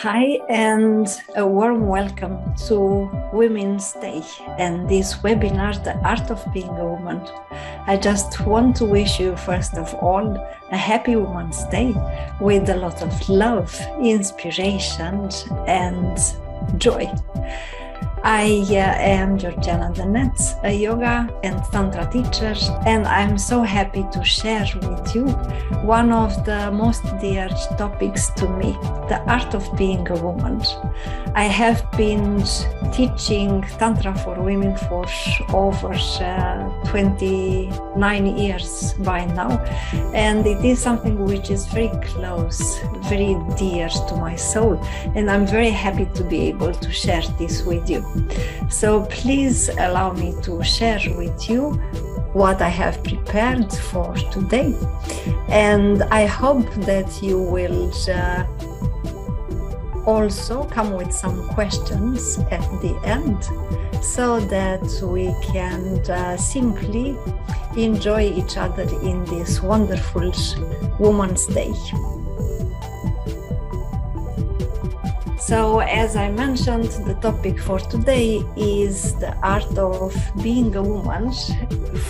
Hi, and a warm welcome to Women's Day and this webinar, The Art of Being a Woman. I just want to wish you, first of all, a happy Women's Day with a lot of love, inspiration, and joy. I am Georgiana Danet, a yoga and tantra teacher, and I'm so happy to share with you one of the most dear topics to me, the art of being a woman. I have been teaching tantra for women for over 29 years by now, and it is something which is very close, very dear to my soul, and I'm very happy to be able to share this with you. So please allow me to share with you what I have prepared for today, and I hope that you will also come with some questions at the end so that we can simply enjoy each other in this wonderful Women's Day. So, as I mentioned, the topic for today is the art of being a woman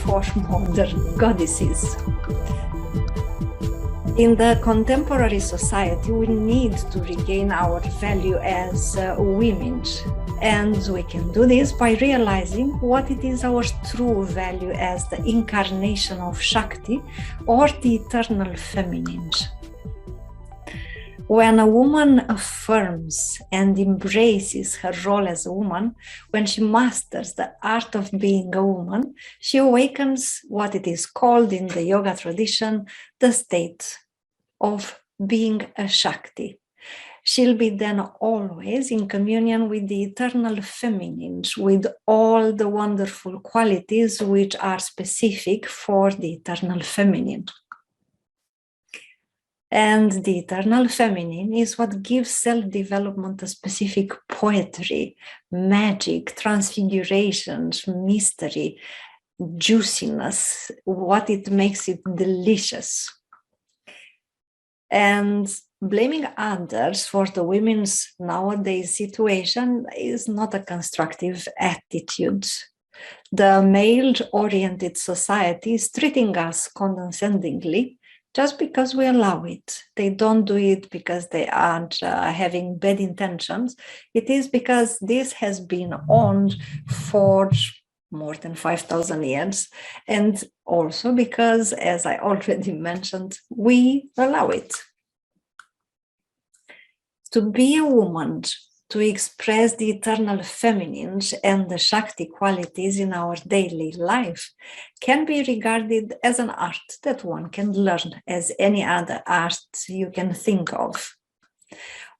for modern goddesses. In the contemporary society, we need to regain our value as women. And we can do this by realizing what it is our true value as the incarnation of Shakti, or the eternal feminine. When a woman affirms and embraces her role as a woman, when she masters the art of being a woman, she awakens what it is called in the yoga tradition, the state of being a Shakti. She'll be then always in communion with the eternal feminine, with all the wonderful qualities which are specific for the eternal feminine. And the eternal feminine is what gives self-development a specific poetry, magic, transfiguration, mystery, juiciness, what it makes it delicious. And blaming others for the women's nowadays situation is not a constructive attitude. The male-oriented society is treating us condescendingly just because we allow it. They don't do it because they aren't having bad intentions. It is because this has been on for more than 5,000 years. And also because, as I already mentioned, we allow it. To be a woman, to express the eternal feminine and the Shakti qualities in our daily life can be regarded as an art that one can learn as any other art you can think of.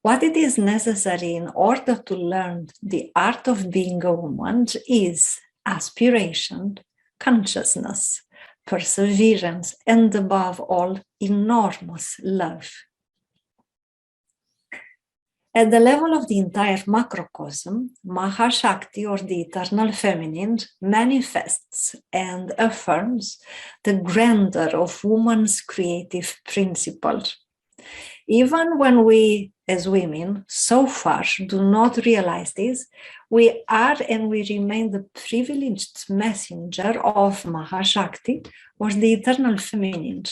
What it is necessary in order to learn the art of being a woman is aspiration, consciousness, perseverance, and above all, enormous love. At the level of the entire macrocosm, Mahashakti, or the eternal feminine, manifests and affirms the grandeur of woman's creative principle. Even when we, as women, so far do not realize this, we are and we remain the privileged messenger of Mahashakti, or the eternal feminine.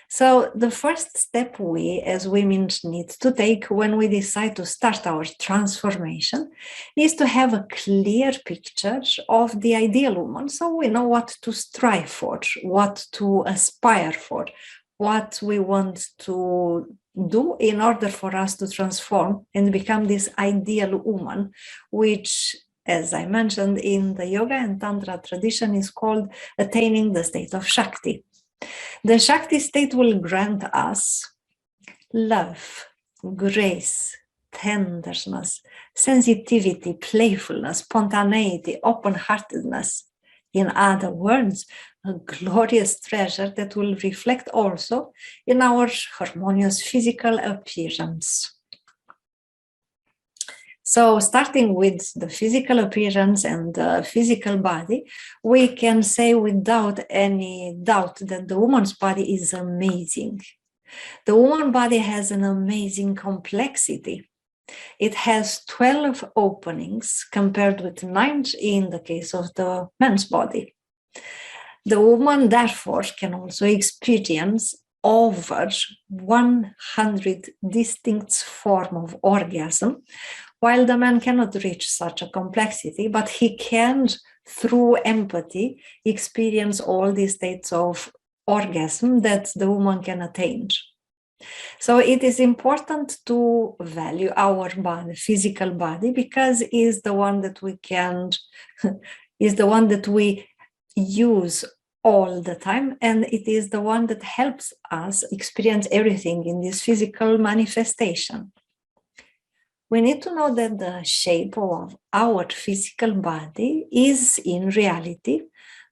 So the first step we as women need to take when we decide to start our transformation is to have a clear picture of the ideal woman, so we know what to strive for, what to aspire for, what we want to do in order for us to transform and become this ideal woman, which, as I mentioned, in the yoga and tantra tradition is called attaining the state of Shakti. The Shakti state will grant us love, grace, tenderness, sensitivity, playfulness, spontaneity, open-heartedness. In other words, a glorious treasure that will reflect also in our harmonious physical appearance. So starting with the physical appearance and the physical body, we can say without any doubt that the woman's body is amazing. The woman body has an amazing complexity. It has 12 openings compared with 9 in the case of the man's body. The woman, therefore, can also experience over 100 distinct forms of orgasm, while the man cannot reach such a complexity, but he can, through empathy, experience all these states of orgasm that the woman can attain. So it is important to value our body, physical body, because it is the one that we can, is the one that we use all the time, and it is the one that helps us experience everything in this physical manifestation. We need to know that the shape of our physical body is in reality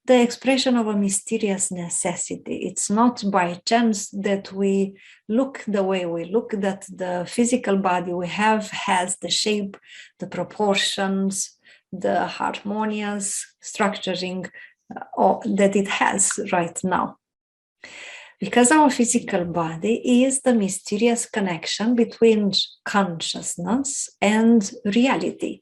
the expression of a mysterious necessity. It's not by chance that we look the way we look, that the physical body we have has the shape, the proportions, the harmonious structuring that it has right now. Because our physical body is the mysterious connection between consciousness and reality.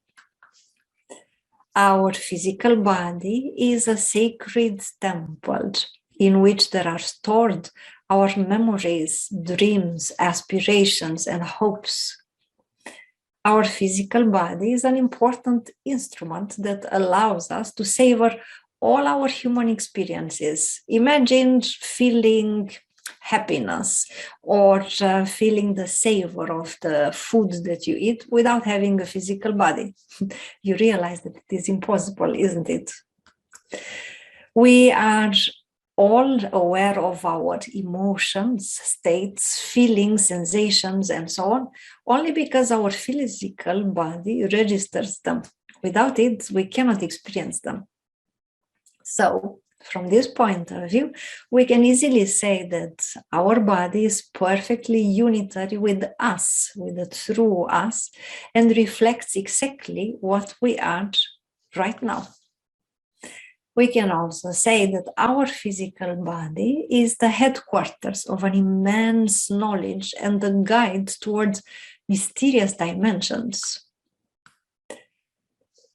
Our physical body is a sacred temple in which there are stored our memories, dreams, aspirations, and hopes. Our physical body is an important instrument that allows us to savor all our human experiences. Imagine feeling happiness or feeling the savor of the food that you eat without having a physical body. You realize that it is impossible, isn't it? We are all aware of our emotions, states, feelings, sensations, and so on, only because our physical body registers them. Without it, we cannot experience them. So, from this point of view, we can easily say that our body is perfectly unitary with us, with the true us, and reflects exactly what we are right now. We can also say that our physical body is the headquarters of an immense knowledge and the guide towards mysterious dimensions.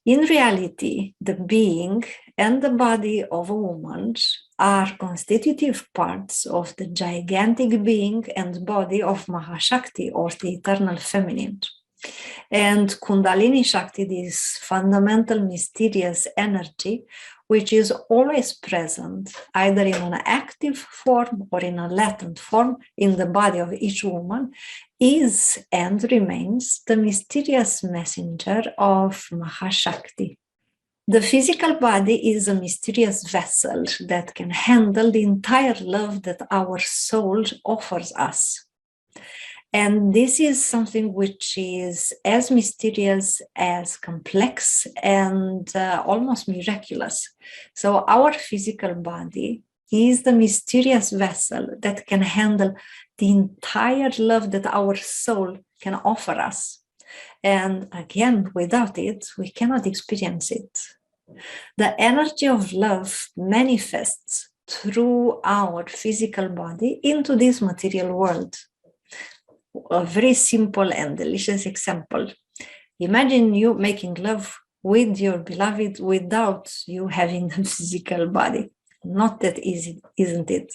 In reality, the being and the body of a woman are constitutive parts of the gigantic being and body of Mahashakti, or the eternal feminine. And Kundalini Shakti, this fundamental mysterious energy, which is always present, either in an active form or in a latent form in the body of each woman, is and remains the mysterious messenger of Mahashakti. The physical body is a mysterious vessel that can handle the entire love that our soul offers us. And this is something which is as mysterious as complex and almost miraculous. So our physical body is the mysterious vessel that can handle the entire love that our soul can offer us. And again, without it, we cannot experience it. The energy of love manifests through our physical body into this material world. A very simple and delicious example. Imagine you making love with your beloved without you having a physical body. Not that easy, isn't it?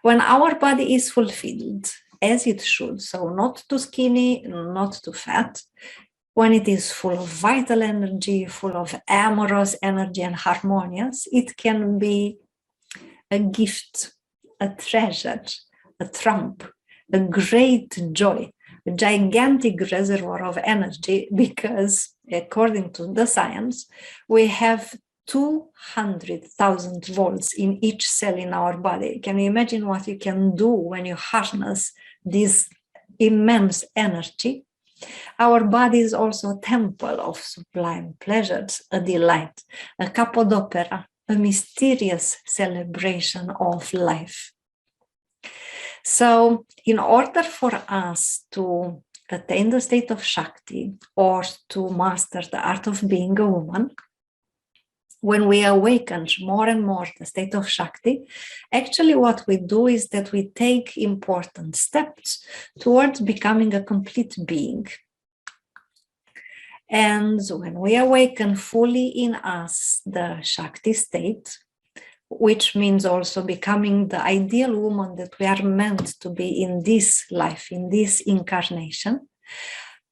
When our body is fulfilled, as it should, so not too skinny, not too fat, when it is full of vital energy, full of amorous energy and harmonious, it can be a gift, a treasure, a trump, a great joy, a gigantic reservoir of energy, because according to the science, we have 200,000 volts in each cell in our body. Can you imagine what you can do when you harness this immense energy? Our body is also a temple of sublime pleasures, a delight, a capodopera, a mysterious celebration of life. So, in order for us to attain the state of Shakti or to master the art of being a woman, when we awaken more and more the state of Shakti, actually what we do is that we take important steps towards becoming a complete being. And when we awaken fully in us the Shakti state, which means also becoming the ideal woman that we are meant to be in this life, in this incarnation,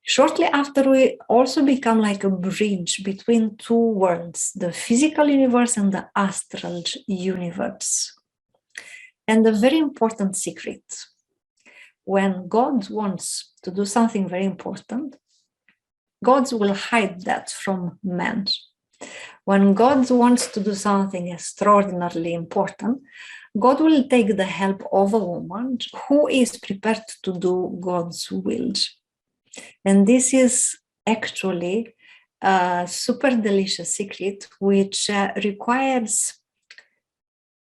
shortly after, we also become like a bridge between two worlds, the physical universe and the astral universe. And a very important secret, when God wants to do something very important, God will hide that from man. When God wants to do something extraordinarily important, God will take the help of a woman who is prepared to do God's will. And this is actually a super delicious secret which requires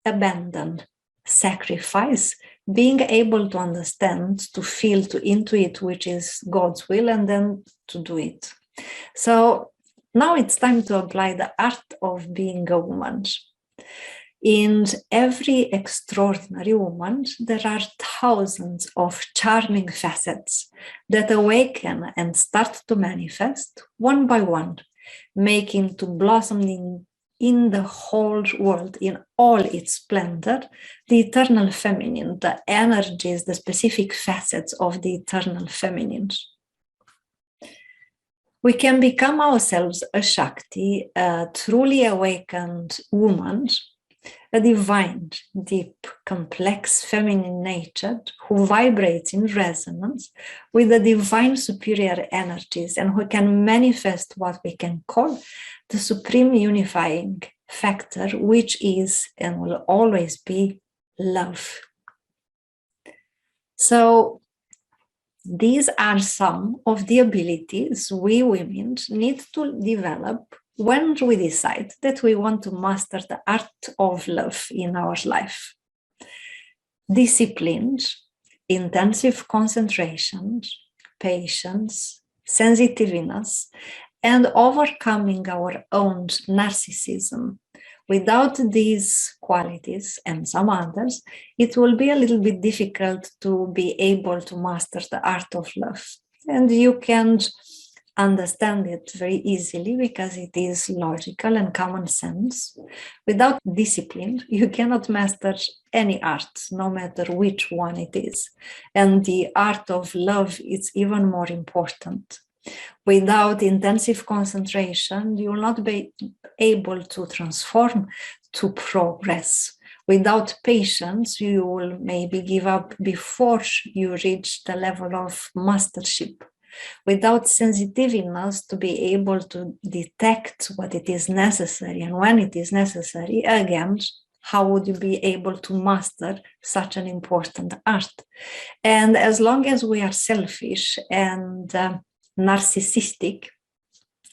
abandon, sacrifice, being able to understand, to feel, to intuit which is God's will, and then to do it. So now it's time to apply the art of being a woman. In every extraordinary woman, there are thousands of charming facets that awaken and start to manifest one by one, making to blossom in the whole world, in all its splendor, the eternal feminine, the energies, the specific facets of the eternal feminine. We can become ourselves a Shakti, a truly awakened woman, a divine, deep, complex feminine nature who vibrates in resonance with the divine superior energies and who can manifest what we can call the supreme unifying factor, which is and will always be love. So these are some of the abilities we women need to develop when we decide that we want to master the art of love in our life. Discipline, intensive concentration, patience, sensitiveness, and overcoming our own narcissism. Without these qualities and some others, it will be a little bit difficult to be able to master the art of love. And you can understand it very easily because it is logical and common sense. Without discipline, you cannot master any art, no matter which one it is. And the art of love is even more important. Without intensive concentration, you will not be able to transform, to progress. Without patience, you will maybe give up before you reach the level of mastership. Without sensitiveness to be able to detect what it is necessary and when it is necessary, again, how would you be able to master such an important art? And as long as we are selfish and narcissistic,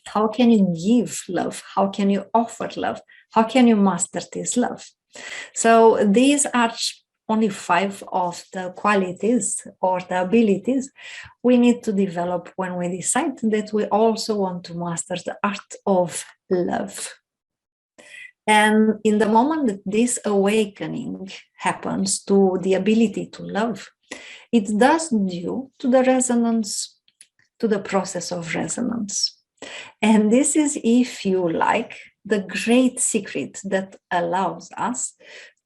how can you give love? How can you offer love? How can you master this love? So these are only 5 of the qualities or the abilities we need to develop when we decide that we also want to master the art of love. And in the moment that this awakening happens to the ability to love, it does due to the resonance, to the process of resonance. And this is, if you like, the great secret that allows us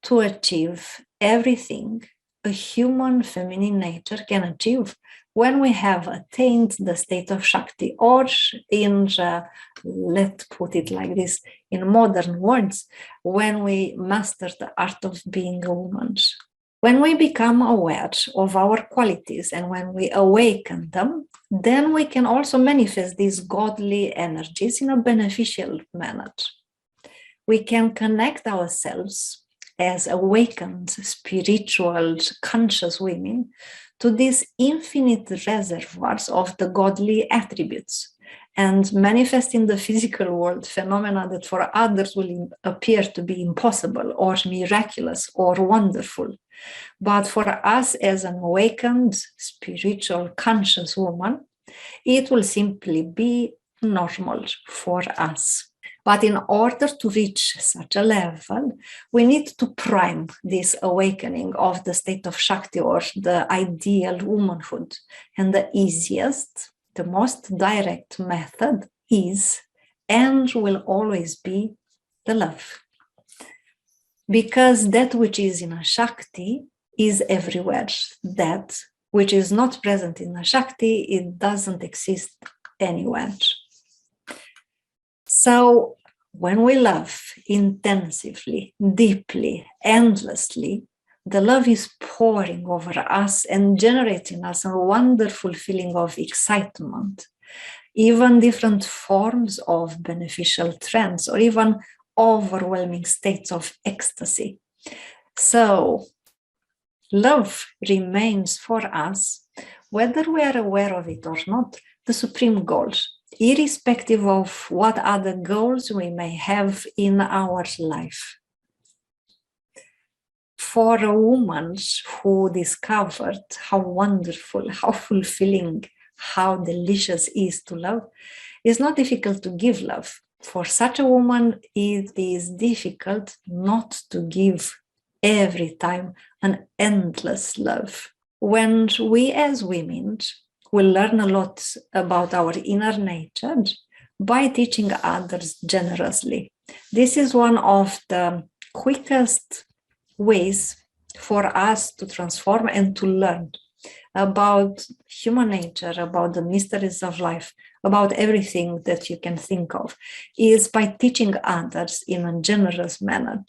to achieve everything a human feminine nature can achieve when we have attained the state of Shakti, or let's put it like this, in modern words, when we master the art of being a woman. When we become aware of our qualities and when we awaken them, then we can also manifest these godly energies in a beneficial manner. We can connect ourselves as awakened, spiritual, conscious women to these infinite reservoirs of the godly attributes and manifest in the physical world phenomena that for others will appear to be impossible or miraculous or wonderful. But for us as an awakened, spiritual, conscious woman, it will simply be normal for us. But in order to reach such a level, we need to prime this awakening of the state of Shakti, or the ideal womanhood. And the easiest, the most direct method is and will always be the love. Because that which is in a Shakti is everywhere. That which is not present in a Shakti, it doesn't exist anywhere. So when we love intensively, deeply, endlessly, the love is pouring over us and generating us a wonderful feeling of excitement, even different forms of beneficial trance, or even overwhelming states of ecstasy. So love remains for us, whether we are aware of it or not, the supreme goal, irrespective of what other goals we may have in our life. For a woman who discovered how wonderful, how fulfilling, how delicious is to love, it's not difficult to give love. For such a woman, it is difficult not to give every time an endless love. When we as women will learn a lot about our inner nature by teaching others generously. This is one of the quickest ways for us to transform and to learn about human nature, about the mysteries of life, about everything that you can think of, is by teaching others in a generous manner.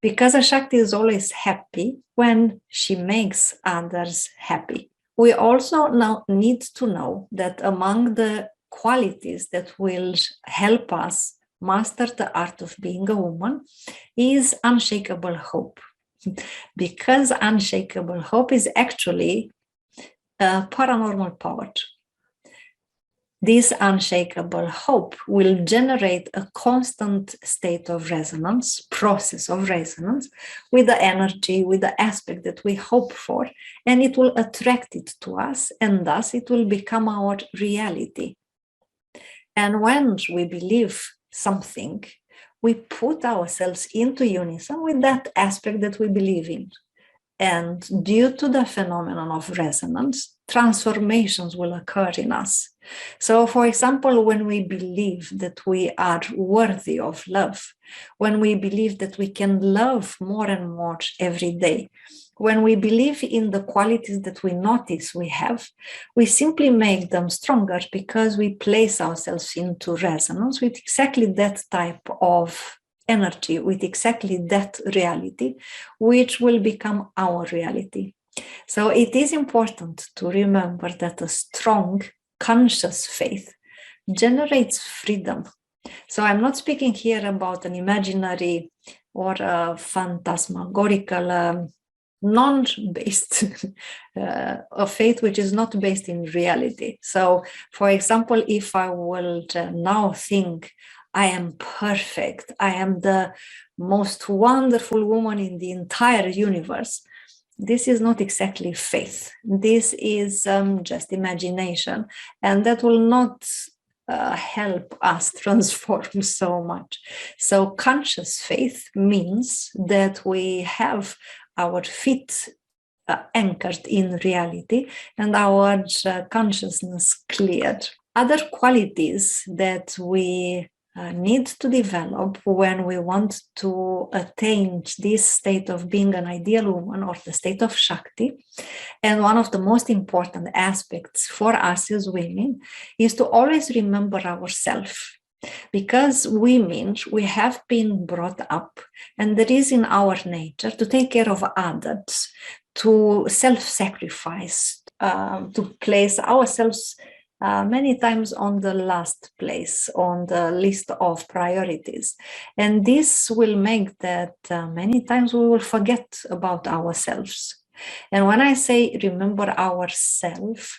Because a Shakti is always happy when she makes others happy. We also now need to know that among the qualities that will help us master the art of being a woman is unshakable hope. Because unshakable hope is actually a paranormal power. This unshakable hope will generate a constant state of resonance, process of resonance, with the energy, with the aspect that we hope for, and it will attract it to us, and thus it will become our reality. And when we believe something, we put ourselves into unison with that aspect that we believe in. And due to the phenomenon of resonance, transformations will occur in us. So, for example, when we believe that we are worthy of love, when we believe that we can love more and more every day, when we believe in the qualities that we notice we have, we simply make them stronger because we place ourselves into resonance with exactly that type of energy, with exactly that reality, which will become our reality. So it is important to remember that a strong, conscious faith generates freedom. So I'm not speaking here about an imaginary or a phantasmagorical, non-based a faith which is not based in reality. So, for example, if I will now think I am perfect, I am the most wonderful woman in the entire universe, this is not exactly faith. This is just imagination, and that will not help us transform so much. So conscious faith means that we have our feet anchored in reality and our consciousness cleared. Other qualities that we need to develop when we want to attain this state of being an ideal woman, or the state of Shakti. And one of the most important aspects for us as women is to always remember ourselves. Because women, we have been brought up, and there is in our nature to take care of others, to self-sacrifice, to place ourselves many times on the last place on the list of priorities. And this will make that many times we will forget about ourselves. And when I say remember ourselves,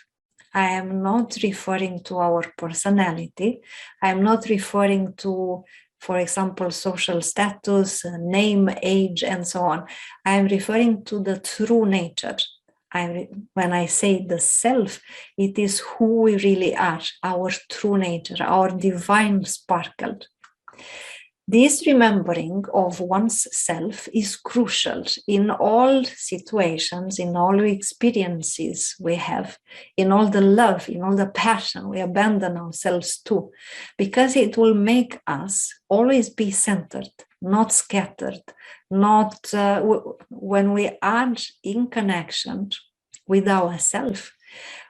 I am not referring to our personality. I am not referring to, for example, social status, name, age, and so on. I am referring to the true nature. When I say the self, it is who we really are, our true nature, our divine sparkle. This remembering of one's self is crucial in all situations, in all experiences we have, in all the love, in all the passion we abandon ourselves to, because it will make us always be centered, not scattered, not when we are in connection with ourselves.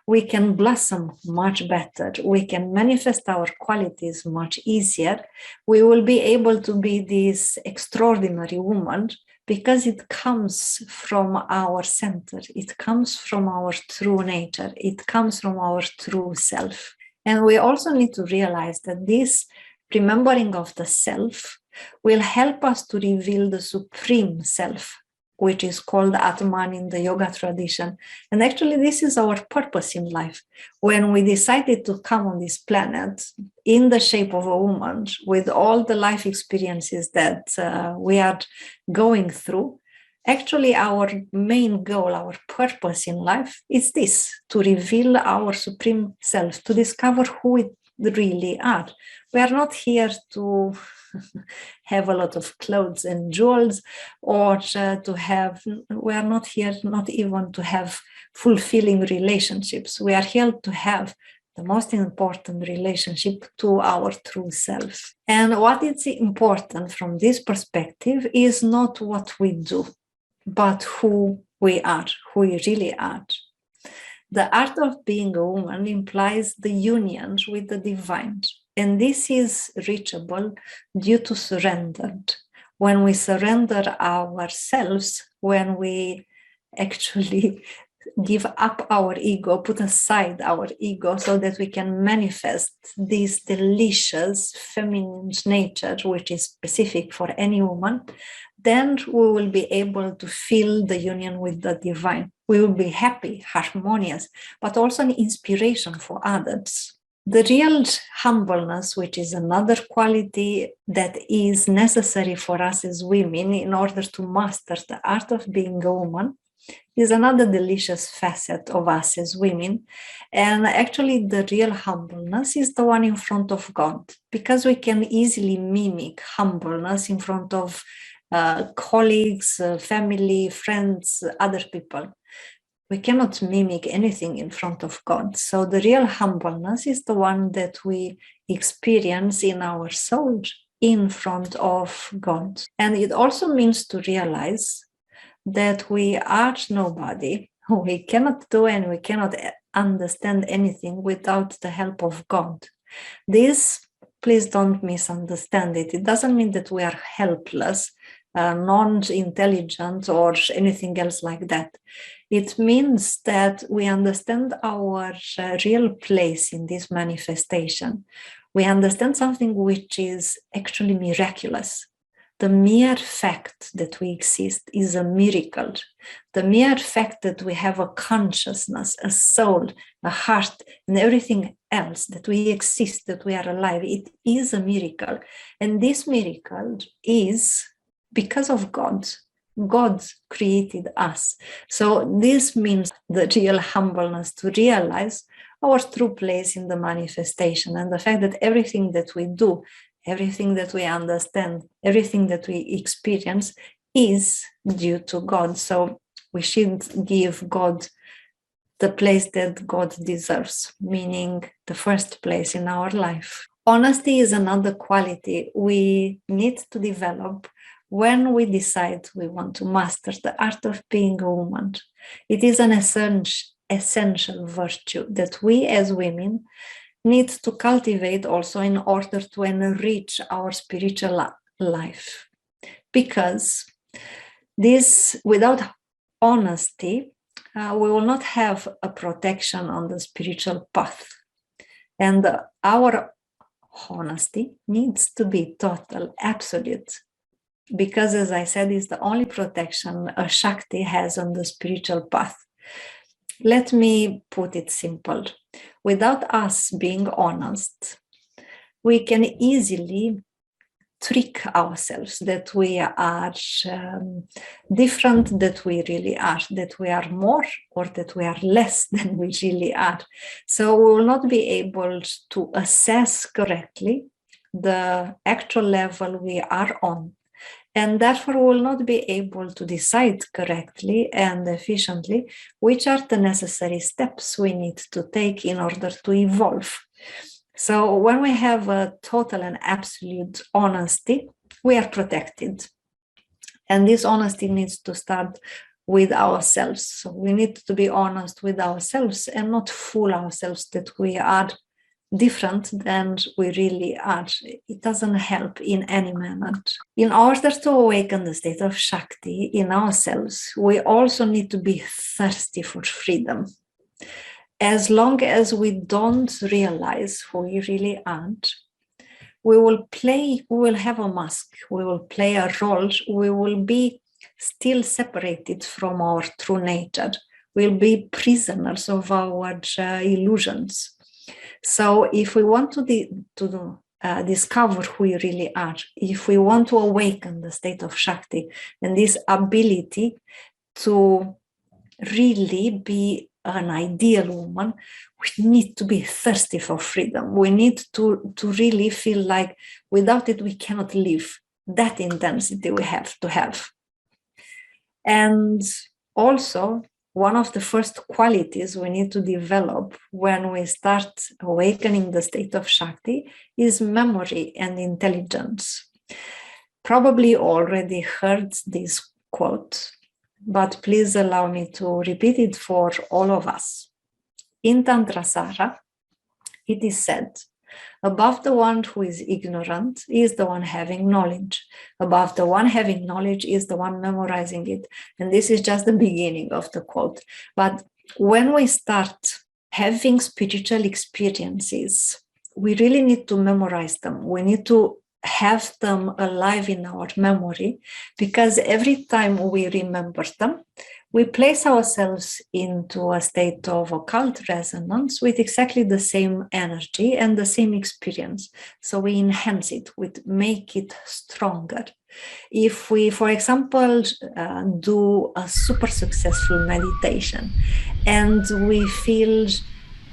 We can blossom much better. We can manifest our qualities much easier. We will be able to be this extraordinary woman because it comes from our center. It comes from our true nature. It comes from our true self. And we also need to realize that this remembering of the self will help us to reveal the supreme self, which is called Atman in the yoga tradition. And actually, this is our purpose in life. When we decided to come on this planet in the shape of a woman, with all the life experiences that we are going through, actually our main goal, our purpose in life is this, to reveal our supreme self, to discover who we really are. We are not here to have a lot of clothes and jewels, or we are not here not even to have fulfilling relationships. We are here to have the most important relationship to our true self. And what is important from this perspective is not what we do, but who we are, who we really are. The art of being a woman implies the union with the divine. And this is reachable due to surrender. When we surrender ourselves, when we actually give up our ego, put aside our ego so that we can manifest this delicious feminine nature, which is specific for any woman, then we will be able to feel the union with the divine. We will be happy, harmonious, but also an inspiration for others. The real humbleness, which is another quality that is necessary for us as women in order to master the art of being a woman, is another delicious facet of us as women. And actually, the real humbleness is the one in front of God, because we can easily mimic humbleness in front of colleagues, family, friends, other people. We cannot mimic anything in front of God. So the real humbleness is the one that we experience in our soul in front of God. And it also means to realize that we are nobody. We cannot do and we cannot understand anything without the help of God. This, please don't misunderstand it. It doesn't mean that we are helpless, non-intelligent, or anything else like that. It means that we understand our real place in this manifestation. We understand something which is actually miraculous. The mere fact that we exist is a miracle. The mere fact that we have a consciousness, a soul, a heart, and everything else, that we exist, that we are alive, it is a miracle. And this miracle is because of God. God created us. So this means the real humbleness to realize our true place in the manifestation, and the fact that everything that we do, everything that we understand, everything that we experience is due to God. So we should give God the place that God deserves, meaning the first place in our life. Honesty is another quality we need to develop when we decide we want to master the art of being a woman. It is an essential virtue that we as women need to cultivate also in order to enrich our spiritual life. Because this, without honesty, we will not have a protection on the spiritual path. And our honesty needs to be total, absolute. Because, as I said, it's the only protection a shakti has on the spiritual path. Let me put it simple. Without us being honest, we can easily trick ourselves that we are different, that we really are, that we are more or that we are less than we really are. So we will not be able to assess correctly the actual level we are on, and therefore will not be able to decide correctly and efficiently which are the necessary steps we need to take in order to evolve. So when we have a total and absolute honesty, we are protected. And this honesty needs to start with ourselves. So we need to be honest with ourselves and not fool ourselves that we are different than we really are. It doesn't help in any manner. In order to awaken the state of shakti in ourselves, we also need to be thirsty for freedom. As long as we don't realize who we really aren't, we will have a mask, we will play a role, we will be still separated from our true nature. We'll be prisoners of our illusions. So if we want to discover who we really are, if we want to awaken the state of shakti and this ability to really be an ideal woman, we need to be thirsty for freedom. We need to really feel like without it, we cannot live. That intensity we have to have. And also, one of the first qualities we need to develop when we start awakening the state of shakti is memory and intelligence. Probably already heard this quote, but please allow me to repeat it for all of us. In Tantra Sara, it is said, above the one who is ignorant is the one having knowledge. Above the one having knowledge is the one memorizing it. And this is just the beginning of the quote. But when we start having spiritual experiences, we really need to memorize them. We need to have them alive in our memory, because every time we remember them, we place ourselves into a state of occult resonance with exactly the same energy and the same experience. So we enhance it, we make it stronger. If we, for example, do a super successful meditation and we feel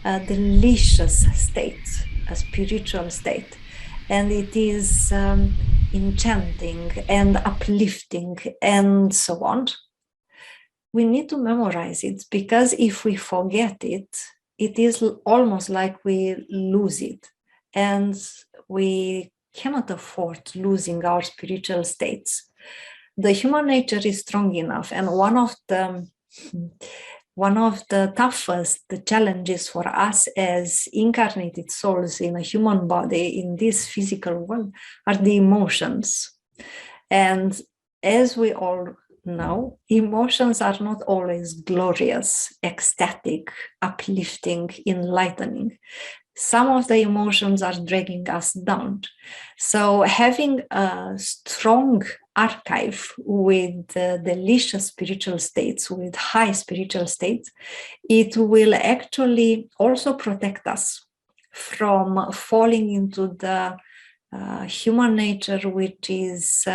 a delicious state, a spiritual state, and it is enchanting and uplifting and so on, we need to memorize it, because if we forget it, it is almost like we lose it, and we cannot afford losing our spiritual states. The human nature is strong enough, and one of the toughest challenges for us as incarnated souls in a human body in this physical world are the emotions. And as we all know, emotions are not always glorious, ecstatic, uplifting, enlightening. Some of the emotions are dragging us down. So having a strong archive with delicious spiritual states, with high spiritual states, it will actually also protect us from falling into the human nature, which is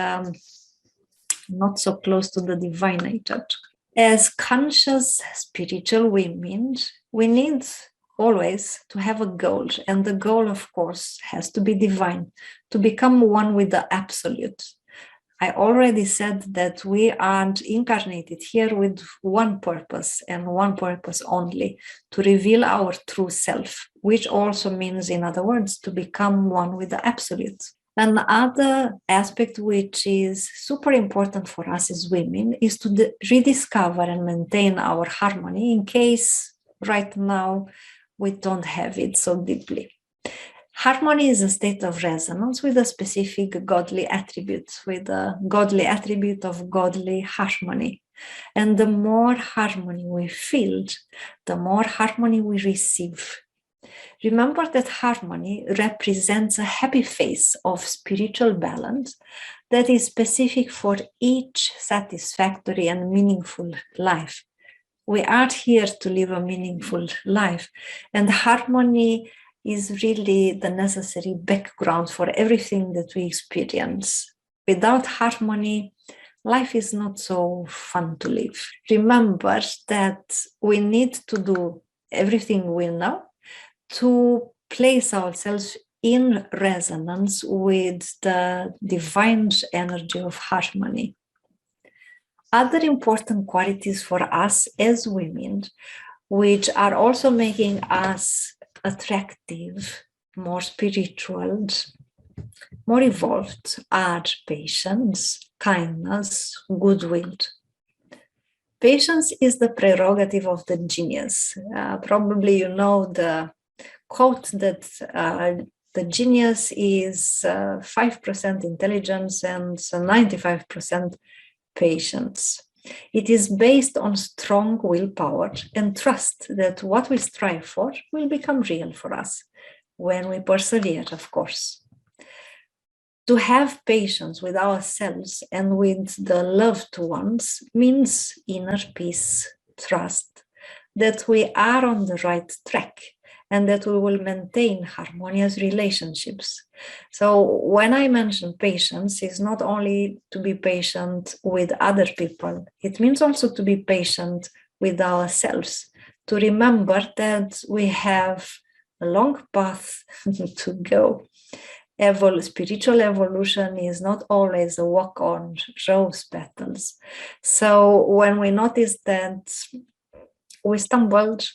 not so close to the divine nature. As conscious spiritual women, we need always to have a goal, and the goal, of course, has to be divine, to become one with the absolute. I already said that we are incarnated here with one purpose and one purpose only, to reveal our true self, which also means, in other words, to become one with the absolute. Another aspect which is super important for us as women is to rediscover and maintain our harmony, in case right now we don't have it so deeply. Harmony is a state of resonance with a specific godly attribute, with a godly attribute of godly harmony. And the more harmony we feel, the more harmony we receive. Remember that harmony represents a happy phase of spiritual balance that is specific for each satisfactory and meaningful life. We are here to live a meaningful life, and harmony is really the necessary background for everything that we experience. Without harmony, life is not so fun to live. Remember that we need to do everything we know to place ourselves in resonance with the divine energy of harmony. Other important qualities for us as women, which are also making us attractive, more spiritual, more evolved, are patience, kindness, goodwill. Patience is the prerogative of the genius. Probably you know the quote that the genius is 5% intelligence and 95% patience. It is based on strong willpower and trust that what we strive for will become real for us when we persevere, of course. To have patience with ourselves and with the loved ones means inner peace, trust that we are on the right track and that we will maintain harmonious relationships. So when I mention patience, it's not only to be patient with other people, it means also to be patient with ourselves, to remember that we have a long path to go. Spiritual evolution is not always a walk on rose petals. So when we notice that we stumbled,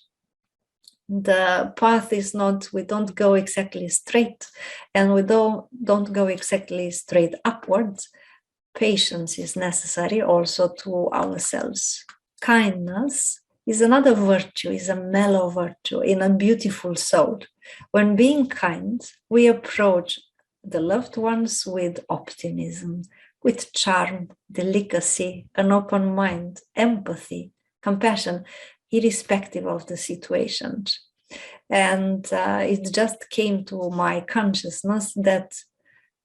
the path is not, we don't go exactly straight, and we don't go exactly straight upwards, patience is necessary also to ourselves. Kindness is another virtue, is a mellow virtue in a beautiful soul. When being kind, we approach the loved ones with optimism, with charm, delicacy, an open mind, empathy, compassion, irrespective of the situation. And it just came to my consciousness that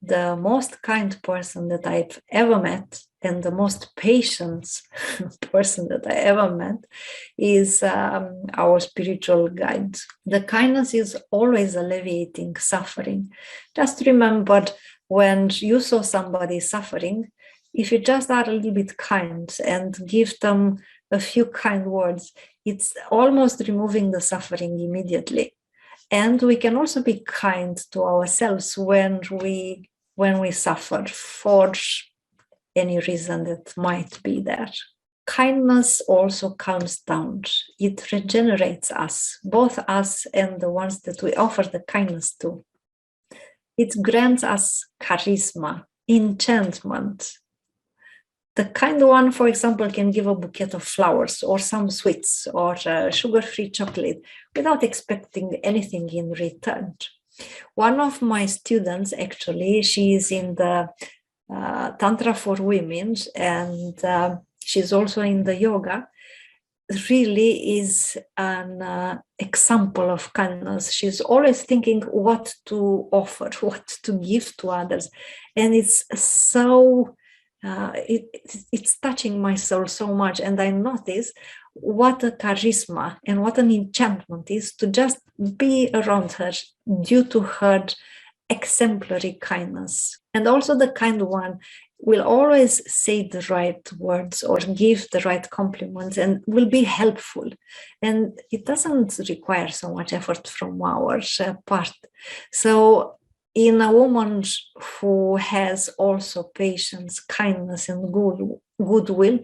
the most kind person that I've ever met and the most patient person that I ever met is our spiritual guide. The kindness is always alleviating suffering. Just remember, when you saw somebody suffering, if you just are a little bit kind and give them a few kind words, it's almost removing the suffering immediately. And we can also be kind to ourselves when we suffer for any reason that might be there. Kindness also calms down. It regenerates us, both us and the ones that we offer the kindness to. It grants us charisma, enchantment. The kind one, for example, can give a bouquet of flowers or some sweets or sugar-free chocolate without expecting anything in return. One of my students, actually, she is in the Tantra for women, and she's also in the yoga, really is an example of kindness. She's always thinking what to offer, what to give to others. And it's so, it's touching my soul so much. And I notice what a charisma and what an enchantment is to just be around her due to her exemplary kindness. And also the kind one will always say the right words or give the right compliments and will be helpful. And it doesn't require so much effort from our part. So in a woman who has also patience, kindness, and goodwill,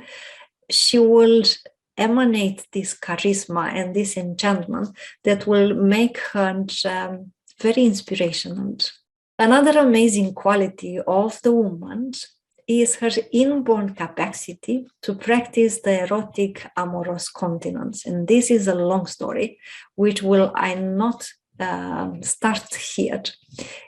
she will emanate this charisma and this enchantment that will make her very inspirational. Another amazing quality of the woman is her inborn capacity to practice the erotic amorous continence. And this is a long story, which will I not start here.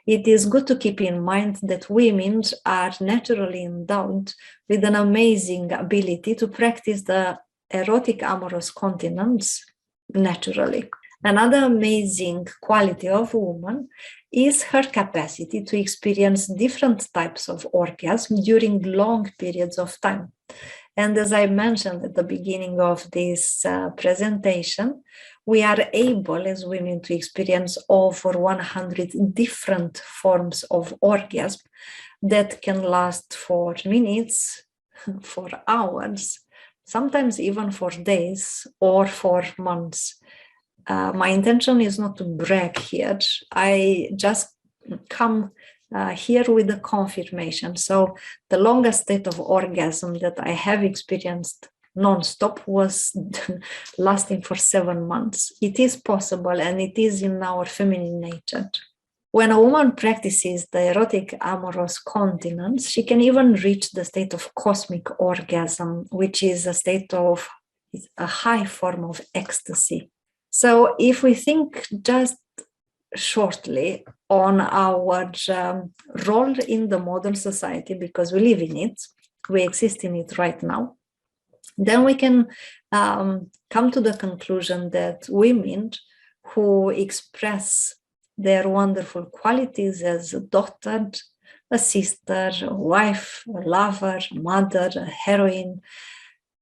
It is good to keep in mind that women are naturally endowed with an amazing ability to practice the erotic amorous continence naturally. Another amazing quality of a woman is her capacity to experience different types of orgasm during long periods of time. And as I mentioned at the beginning of this presentation, we are able as women to experience over 100 different forms of orgasm that can last for minutes, for hours, sometimes even for days or for months. My intention is not to brag here. I just come here with the confirmation. So the longest state of orgasm that I have experienced non-stop was lasting for 7 months. It is possible, and it is in our feminine nature. When a woman practices the erotic amorous continence, she can even reach the state of cosmic orgasm, which is a state of a high form of ecstasy. So if we think just shortly on our role in the modern society, because we live in it, we exist in it right now, then we can come to the conclusion that women who express their wonderful qualities as a daughter, a sister, a wife, a lover, a mother, a heroine,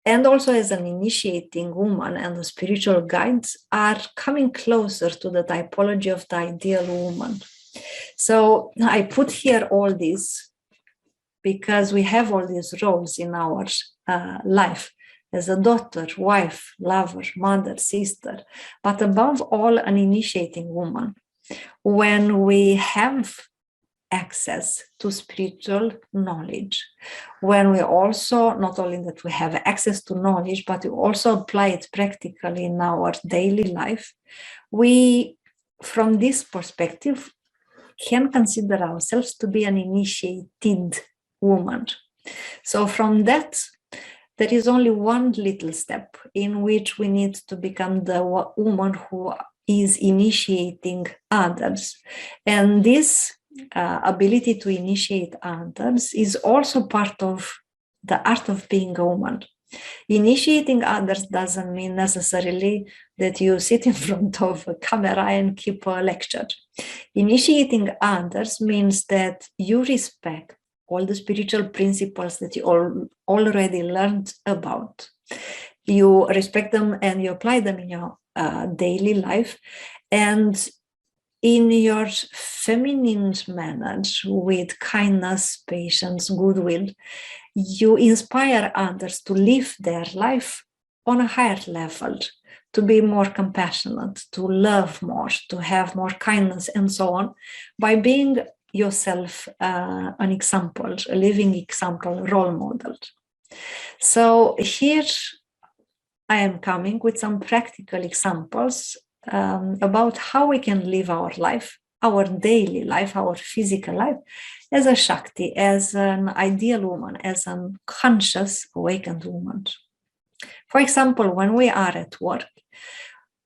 and also as an initiating woman and the spiritual guides are coming closer to the typology of the ideal woman. So I put here all these because we have all these roles in our life as a daughter, wife, lover, mother, sister, but above all, an initiating woman. When we have access to spiritual knowledge, when we also, not only that we have access to knowledge, but we also apply it practically in our daily life, we, from this perspective, can consider ourselves to be an initiated woman. So from that, there is only one little step in which we need to become the woman who is initiating others. And this ability to initiate others is also part of the art of being a woman. Initiating others doesn't mean necessarily that you sit in front of a camera and keep a lecture. Initiating others means that you respect all the spiritual principles that you already learned about. You respect them and you apply them in your daily life. And in your feminine manner, with kindness, patience, goodwill, you inspire others to live their life on a higher level, to be more compassionate, to love more, to have more kindness, and so on, by being yourself an example, a living example, role model. So here I am coming with some practical examples about how we can live our life, our daily life, our physical life, as a shakti, as an ideal woman, as a conscious, awakened woman. For example, when we are at work,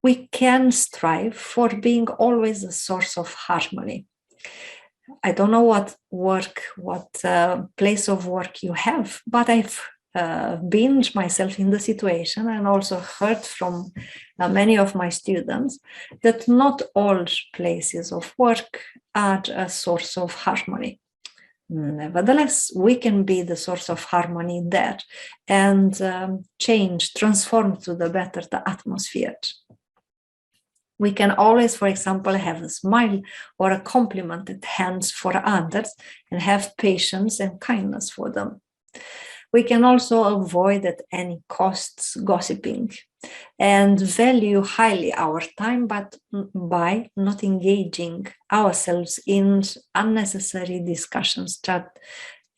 we can strive for being always a source of harmony. I don't know what place of work you have, but I've been myself in the situation and also heard from many of my students that not all places of work are a source of harmony. Nevertheless, we can be the source of harmony there and transform to the better the atmosphere. We can always, for example, have a smile or a compliment at hands for others and have patience and kindness for them. We can also avoid at any costs gossiping and value highly our time, but by not engaging ourselves in unnecessary discussions,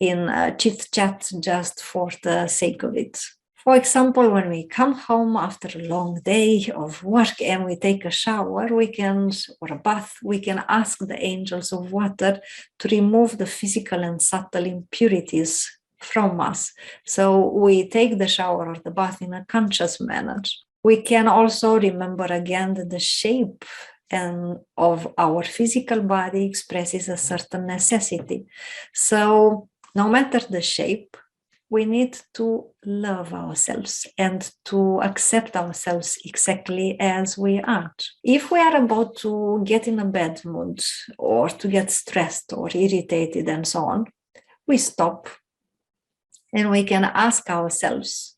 chit-chat just for the sake of it. For example, when we come home after a long day of work and we take a shower, or a bath, we can ask the angels of water to remove the physical and subtle impurities from us. So we take the shower or the bath in a conscious manner. We can also remember again that the shape of our physical body expresses a certain necessity. So no matter the shape, we need to love ourselves and to accept ourselves exactly as we are. If we are about to get in a bad mood or to get stressed or irritated and so on, we stop and we can ask ourselves,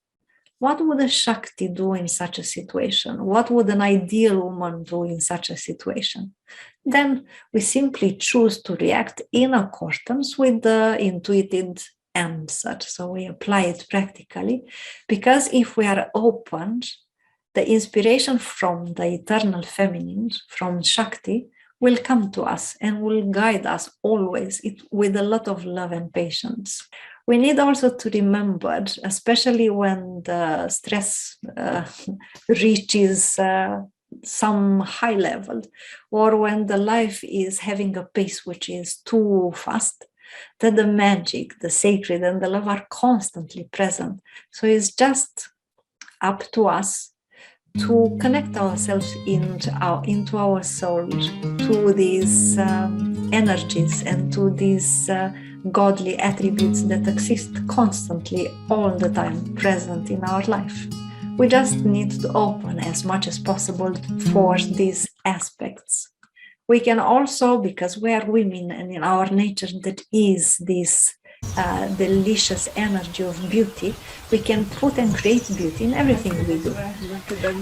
what would a shakti do in such a situation? What would an ideal woman do in such a situation? Then we simply choose to react in accordance with the intuitive answer. So we apply it practically, because if we are open, the inspiration from the eternal feminine, from Shakti, will come to us and will guide us always with a lot of love and patience. We need also to remember, especially when the stress reaches some high level, or when the life is having a pace which is too fast, that the magic, the sacred, and the love are constantly present. So it's just up to us to connect ourselves into our soul, to these energies and to these godly attributes that exist constantly, all the time, present in our life. We just need to open as much as possible for these aspects. We can also, because we are women and in our nature that is this delicious energy of beauty, we can put and create beauty in everything we do.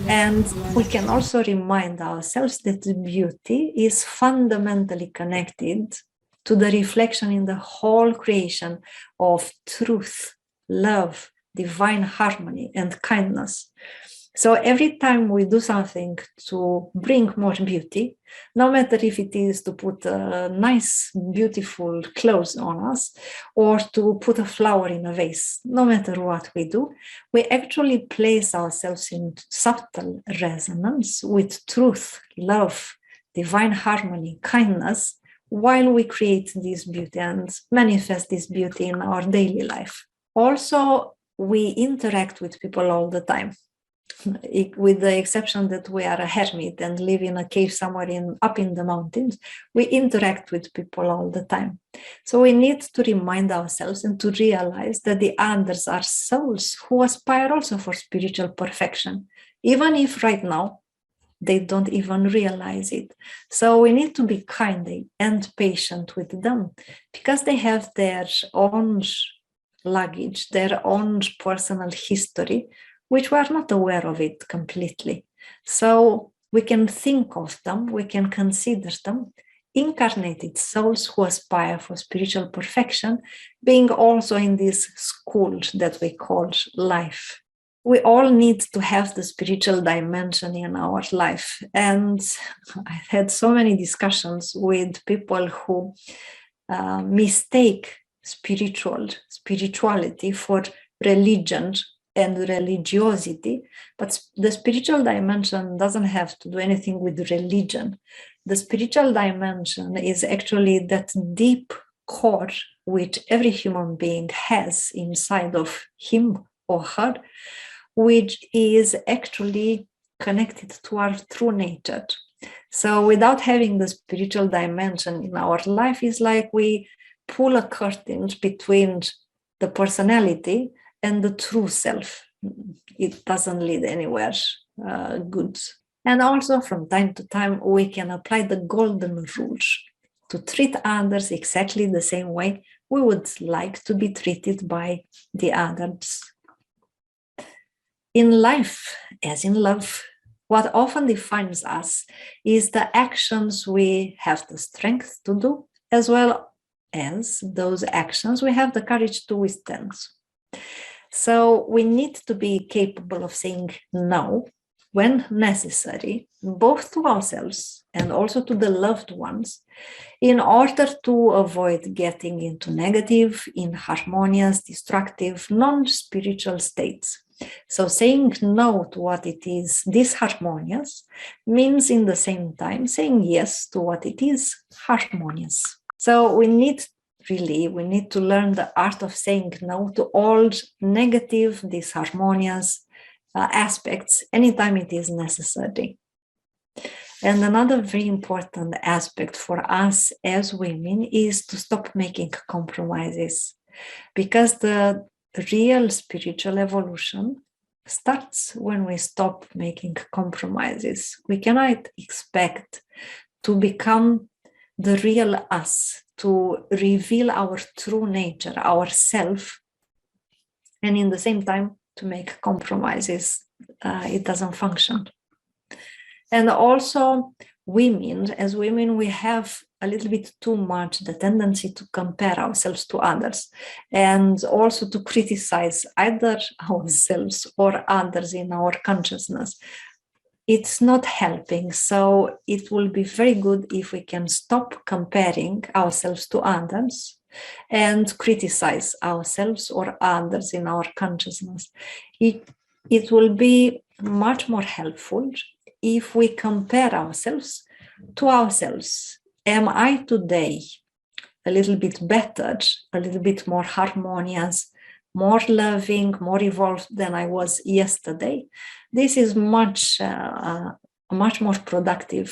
And we can also remind ourselves that beauty is fundamentally connected to the reflection in the whole creation of truth, love, divine harmony, and kindness. So every time we do something to bring more beauty, no matter if it is to put nice, beautiful clothes on us or to put a flower in a vase, no matter what we do, we actually place ourselves in subtle resonance with truth, love, divine harmony, kindness, while we create this beauty and manifest this beauty in our daily life. Also, we interact with people all the time. With the exception that we are a hermit and live in a cave somewhere up in the mountains, we interact with people all the time. So we need to remind ourselves and to realize that the others are souls who aspire also for spiritual perfection, even if right now they don't even realize it. So we need to be kind and patient with them because they have their own luggage, their own personal history, which we are not aware of it completely. So we can think of them, we can consider them incarnated souls who aspire for spiritual perfection, being also in this school that we call life. We all need to have the spiritual dimension in our life. And I've had so many discussions with people who mistake spirituality for religion and religiosity, but the spiritual dimension doesn't have to do anything with religion. The spiritual dimension is actually that deep core which every human being has inside of him or her, which is actually connected to our true nature. So without having the spiritual dimension in our life, it's like we pull a curtain between the personality and the true self. It doesn't lead anywhere good. And also from time to time, we can apply the golden rules to treat others exactly the same way we would like to be treated by the others. In life, as in love, what often defines us is the actions we have the strength to do, as well as those actions we have the courage to withstand. So we need to be capable of saying no when necessary, both to ourselves and also to the loved ones, in order to avoid getting into negative, inharmonious, destructive, non-spiritual states. So saying no to what it is disharmonious means in the same time saying yes to what it is harmonious. So we need to learn the art of saying no to all negative, disharmonious aspects anytime it is necessary. And another very important aspect for us as women is to stop making compromises, because the real spiritual evolution starts when we stop making compromises. We cannot expect to become the real us, to reveal our true nature, ourself, and in the same time to make compromises. It doesn't function. And also as women, we have a little bit too much the tendency to compare ourselves to others and also to criticize either ourselves or others in our consciousness. it's not helping. So it will be very good if we can stop comparing ourselves to others and criticize ourselves or others in our consciousness. It will be much more helpful if we compare ourselves to ourselves. Am I today a little bit better, a little bit more harmonious, more loving, more evolved than I was yesterday? This is much more productive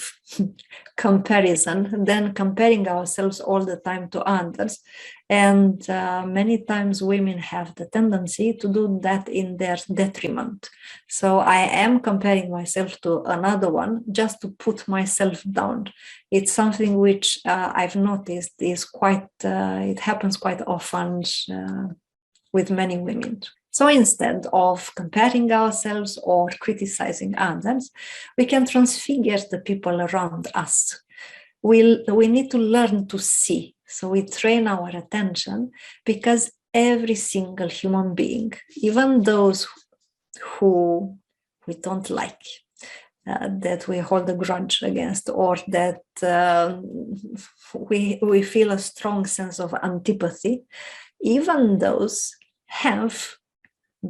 comparison than comparing ourselves all the time to others. And many times women have the tendency to do that in their detriment. So I am comparing myself to another one just to put myself down. It's something which I've noticed is it happens quite often with many women. So instead of comparing ourselves or criticizing others, we can transfigure the people around us. We need to learn to see. So we train our attention, because every single human being, even those who we don't like, that we hold a grudge against, or that we feel a strong sense of antipathy, even those have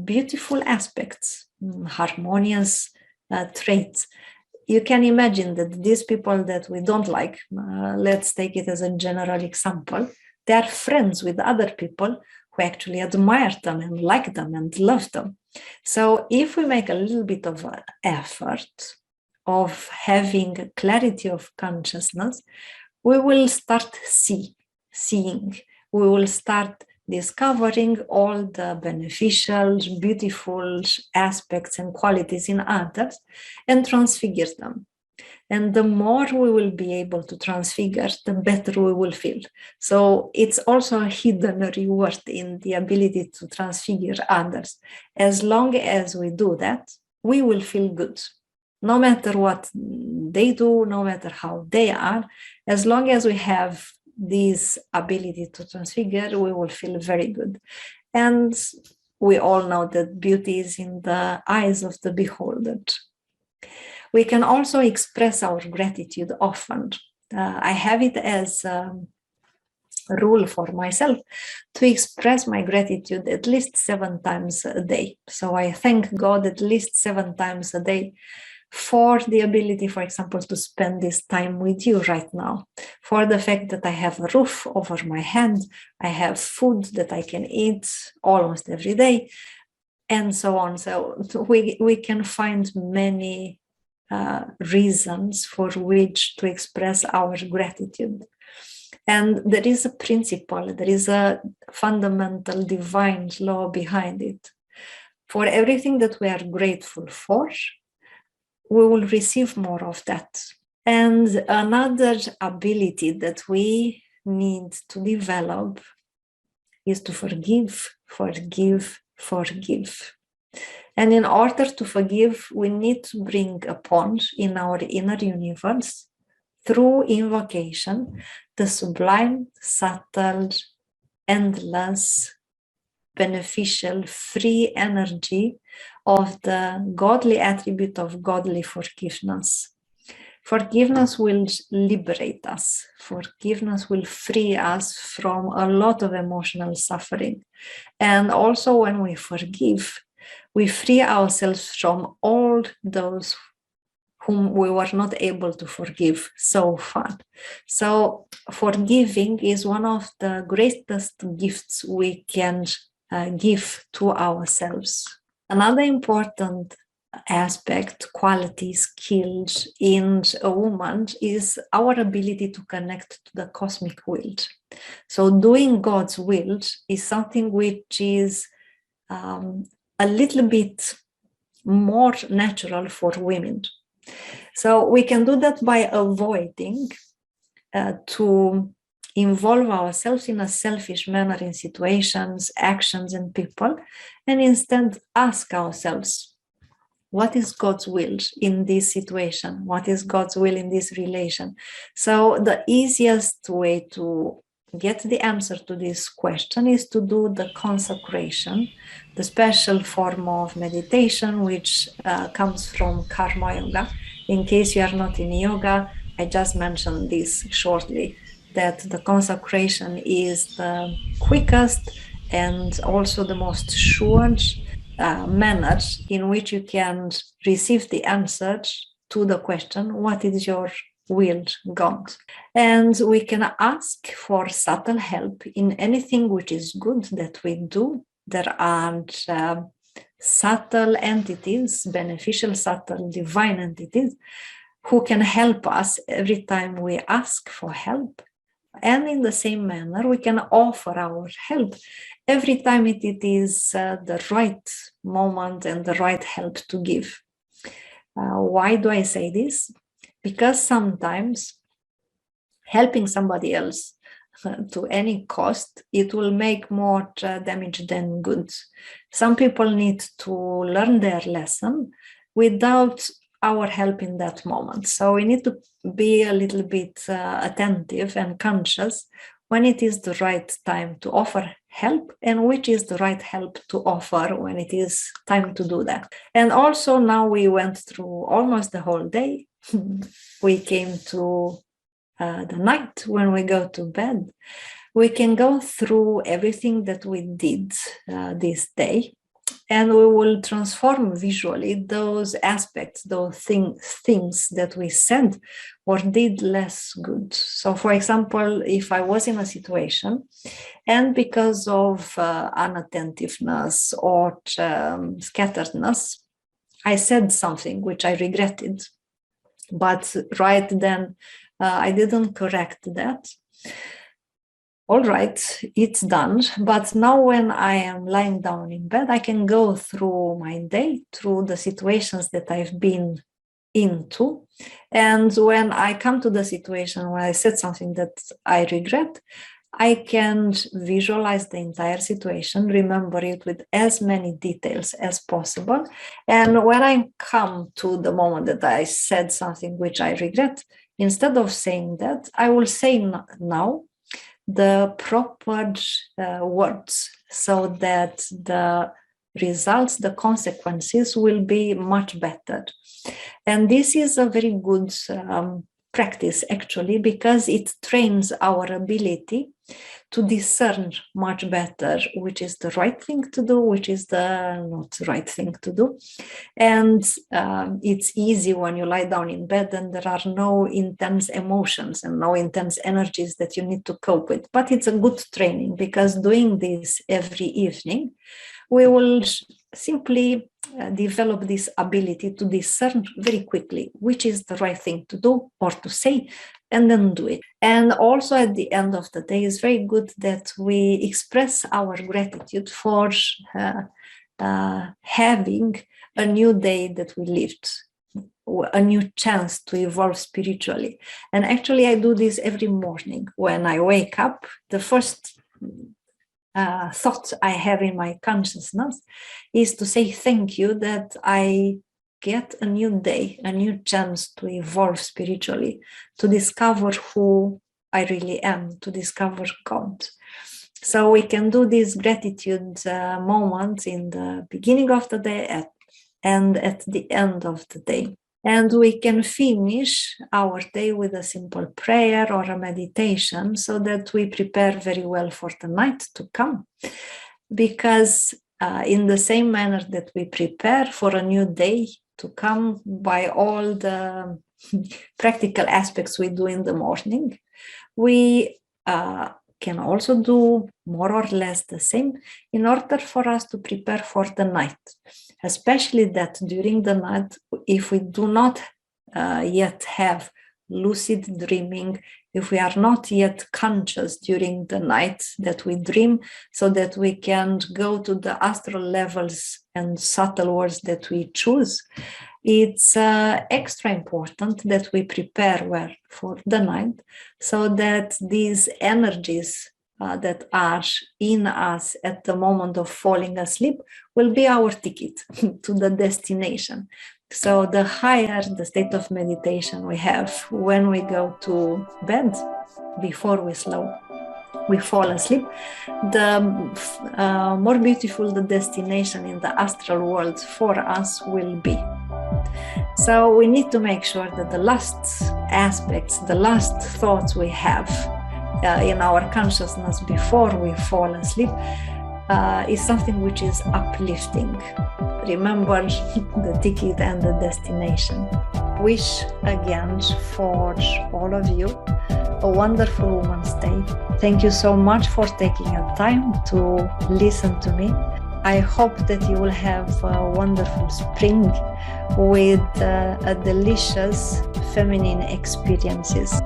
beautiful aspects, harmonious traits. You can imagine that these people that we don't like, let's take it as a general example, they are friends with other people who actually admire them and like them and love them. So if we make a little bit of an effort of having clarity of consciousness, we will start seeing. We will start discovering all the beneficial, beautiful aspects and qualities in others and transfigure them. And the more we will be able to transfigure, the better we will feel. So it's also a hidden reward in the ability to transfigure others. As long as we do that, we will feel good. No matter what they do, no matter how they are, as long as we have this ability to transfigure, we will feel very good. And we all know that beauty is in the eyes of the beholder. We can also express our gratitude often. I have it as a rule for myself to express my gratitude at least 7 times a day. So I thank God at least 7 times a day for the ability, for example, to spend this time with you right now, for the fact that I have a roof over my head, I have food that I can eat almost every day, and so on. So we can find many reasons for which to express our gratitude. And there is a principle, there is a fundamental divine law behind it. For everything that we are grateful for, we will receive more of that. And another ability that we need to develop is to forgive, forgive, forgive. And in order to forgive, we need to bring upon in our inner universe, through invocation, the sublime, subtle, endless, beneficial, free energy of the godly attribute of godly forgiveness. Forgiveness will liberate us. Forgiveness will free us from a lot of emotional suffering. And also when we forgive, we free ourselves from all those whom we were not able to forgive so far. So forgiving is one of the greatest gifts we can give to ourselves. Another important aspect, quality, skills in a woman is our ability to connect to the cosmic will. So doing God's will is something which is a little bit more natural for women. So we can do that by avoiding to involve ourselves in a selfish manner in situations, actions, and people, and instead ask ourselves, what is God's will in this situation? What is God's will in this relation? So the easiest way to get the answer to this question is to do the consecration, the special form of meditation which comes from karma yoga. In case you are not in yoga, I just mentioned this shortly, that the consecration is the quickest and also the most sure manner in which you can receive the answer to the question, what is your will, God? And we can ask for subtle help in anything which is good that we do. There are subtle entities, beneficial, subtle, divine entities, who can help us every time we ask for help. And in the same manner, we can offer our help every time it is the right moment and the right help to give. Why do I say this? Because sometimes helping somebody else to any cost, it will make more damage than good. Some people need to learn their lesson without our help in that moment. So we need to be a little bit attentive and conscious when it is the right time to offer help and which is the right help to offer when it is time to do that. And also now we went through almost the whole day. We came to the night when we go to bed. We can go through everything that we did this day, and we will transform visually those aspects, those things that we said or did less good. So, for example, if I was in a situation and because of unattentiveness or scatteredness, I said something which I regretted, but right then I didn't correct that. All right, it's done. But now when I am lying down in bed, I can go through my day, through the situations that I've been into. And when I come to the situation where I said something that I regret, I can visualize the entire situation, remember it with as many details as possible. And when I come to the moment that I said something which I regret, instead of saying that, I will say now the proper words so that the results, the consequences will be much better. And this is a very good practice actually, because it trains our ability to discern much better which is the right thing to do, which is the not right thing to do. And it's easy when you lie down in bed and there are no intense emotions and no intense energies that you need to cope with. But it's a good training, because doing this every evening, we will simply develop this ability to discern very quickly which is the right thing to do or to say, and then do it. And also at the end of the day, it's very good that we express our gratitude for having a new day that we lived, a new chance to evolve spiritually. And actually, I do this every morning. When I wake up, the first thought I have in my consciousness is to say thank you that I get a new day, a new chance to evolve spiritually, to discover who I really am, to discover God. So we can do these gratitude moments in the beginning of the day and at the end of the day. And we can finish our day with a simple prayer or a meditation so that we prepare very well for the night to come. Because in the same manner that we prepare for a new day to come by all the practical aspects we do in the morning, we can also do more or less the same in order for us to prepare for the night. Especially that during the night, if we do not yet have lucid dreaming, if we are not yet conscious during the night that we dream, so that we can go to the astral levels and subtle worlds that we choose, it's extra important that we prepare well for the night, so that these energies that are in us at the moment of falling asleep will be our ticket to the destination. So the higher the state of meditation we have when we go to bed before we sleep, we fall asleep, the more beautiful the destination in the astral world for us will be. So we need to make sure that the last aspects, the last thoughts we have in our consciousness before we fall asleep is something which is uplifting. Remember the ticket and the destination. Wish again for all of you a wonderful Woman's Day. Thank you so much for taking your time to listen to me. I hope that you will have a wonderful spring with a delicious feminine experiences.